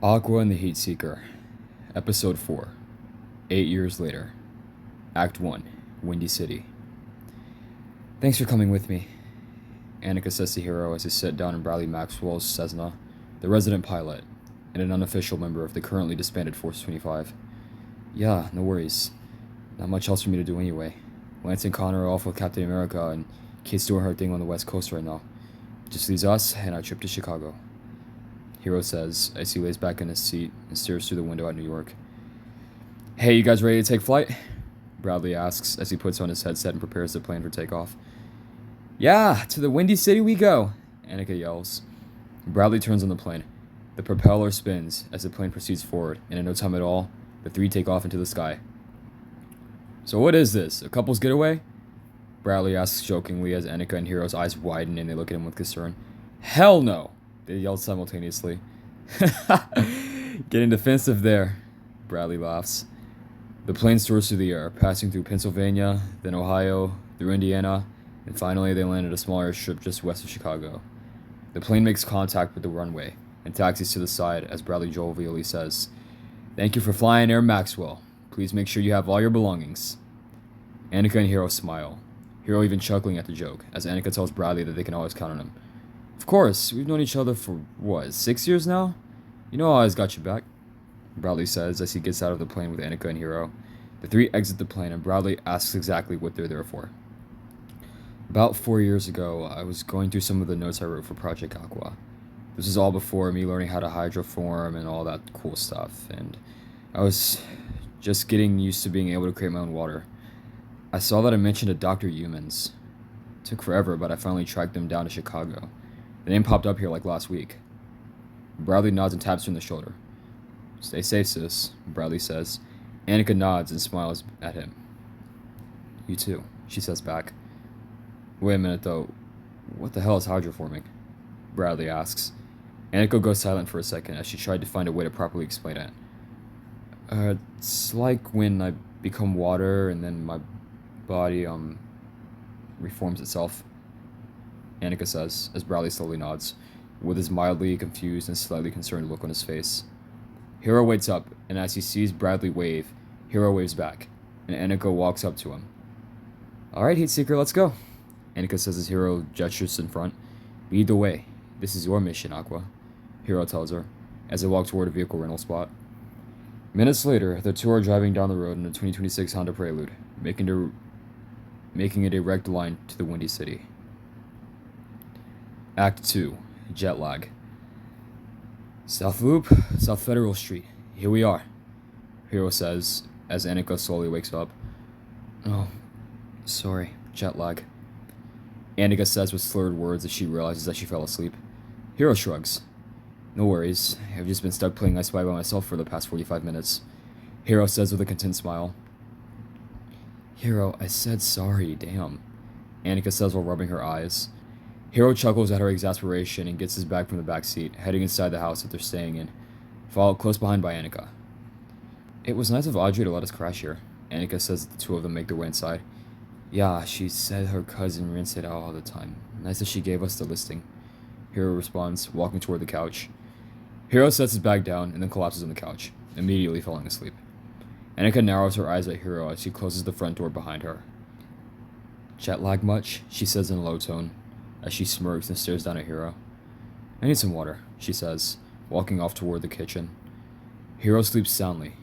Aqua and the Heat Seeker, Episode 4, 8 years later, Act 1, Windy City. Thanks for coming with me, Annika says to Hiro as they sit down in Bradley Maxwell's Cessna, the resident pilot, and an unofficial member of the currently disbanded Force 25. Yeah, no worries. Not much else for me to do anyway. Lance and Connor are off with Captain America, and Kate's doing her thing on the West Coast right now. Just leaves us and our trip to Chicago. Hiro says as he lays back in his seat and stares through the window at New York. Hey, you guys ready to take flight? Bradley asks as he puts on his headset and prepares the plane for takeoff. Yeah, to the Windy City we go, Annika yells. Bradley turns on the plane. The propeller spins as the plane proceeds forward, and in no time at all, the three take off into the sky. So what is this, a couple's getaway? Bradley asks jokingly as Annika and Hiro's eyes widen and they look at him with concern. Hell no! They yelled simultaneously. Getting defensive there, Bradley laughs. The plane soars through the air, passing through Pennsylvania, then Ohio, through Indiana, and finally they land at a small airstrip just west of Chicago. The plane makes contact with the runway and taxis to the side as Bradley jovially says, Thank you for flying Air Maxwell. Please make sure you have all your belongings. Annika and Hiro smile, Hiro even chuckling at the joke, as Annika tells Bradley that they can always count on him. Of course, we've known each other for, 6 years now? You know I always got your back, Bradley says as he gets out of the plane with Annika and Hiro. The three exit the plane and Bradley asks exactly what they're there for. About 4 years ago, I was going through some of the notes I wrote for Project Aqua. This is all before me learning how to hydroform and all that cool stuff, and I was just getting used to being able to create my own water. I saw that I mentioned a Dr. Humans. It took forever, but I finally tracked them down to Chicago. The name popped up here like last week. Bradley nods and taps her on the shoulder. Stay safe, sis, Bradley says. Annika nods and smiles at him. You too, she says back. Wait a minute though, what the hell is hydroforming? Bradley asks. Annika goes silent for a second as she tried to find a way to properly explain it. It's like when I become water and then my body, reforms itself, Annika says, as Bradley slowly nods, with his mildly confused and slightly concerned look on his face. Hiro waits up, and as he sees Bradley wave, Hiro waves back, and Annika walks up to him. Alright, Heat Seeker, let's go, Annika says as Hiro gestures in front. Lead the way. This is your mission, Aqua, Hiro tells her, as they walk toward a vehicle rental spot. Minutes later, the two are driving down the road in a 2026 Honda Prelude, making a direct line to the Windy City. Act 2, Jet Lag. South Loop, South Federal Street. Here we are, Hiro says, as Annika slowly wakes up. Oh, sorry, jet lag, Annika says with slurred words as she realizes that she fell asleep. Hiro shrugs. No worries, I've just been stuck playing I Spy by myself for the past 45 minutes, Hiro says with a content smile. Hiro, I said sorry, damn, Annika says while rubbing her eyes. Hiro chuckles at her exasperation and gets his bag from the back seat, heading inside the house that they're staying in, followed close behind by Annika. It was nice of Audrey to let us crash here, Annika says as the two of them make their way inside. Yeah, she said her cousin rinsed it out all the time. Nice that she gave us the listing, Hiro responds, walking toward the couch. Hiro sets his bag down and then collapses on the couch, immediately falling asleep. Annika narrows her eyes at Hiro as she closes the front door behind her. Jet lag much? She says in a low tone, as she smirks and stares down at Hiro. I need some water, she says, walking off toward the kitchen. Hiro sleeps soundly.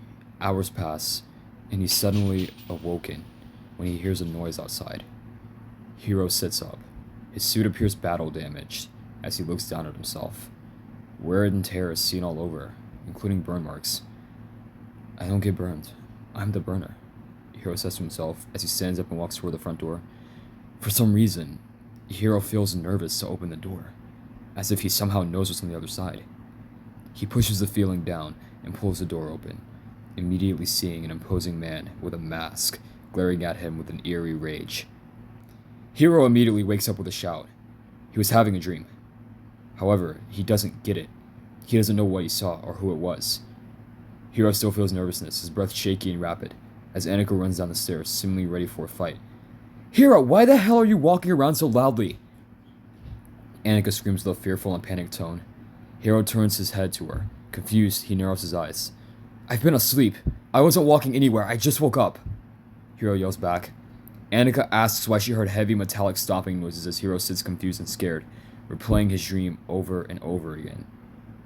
Hours pass, and he's suddenly awoken when he hears a noise outside. Hiro sits up. His suit appears battle damaged as he looks down at himself. Wear and tear is seen all over, including burn marks. I don't get burned. I'm the burner, Hiro says to himself as he stands up and walks toward the front door. For some reason, Hiro feels nervous to open the door, as if he somehow knows what's on the other side. He pushes the feeling down and pulls the door open, immediately seeing an imposing man with a mask glaring at him with an eerie rage. Hiro immediately wakes up with a shout. He was having a dream. However, he doesn't get it. He doesn't know what he saw or who it was. Hiro still feels nervousness, his breath shaky and rapid, as Annika runs down the stairs, seemingly ready for a fight. Hiro, why the hell are you walking around so loudly? Annika screams with a fearful and panicked tone. Hiro turns his head to her, Confused, he narrows his eyes. I've been asleep. I wasn't walking anywhere. I just woke up. Hiro yells back. Annika asks why she heard heavy metallic stomping noises as Hiro sits confused and scared, replaying his dream over and over again,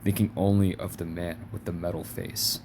thinking only of the man with the metal face.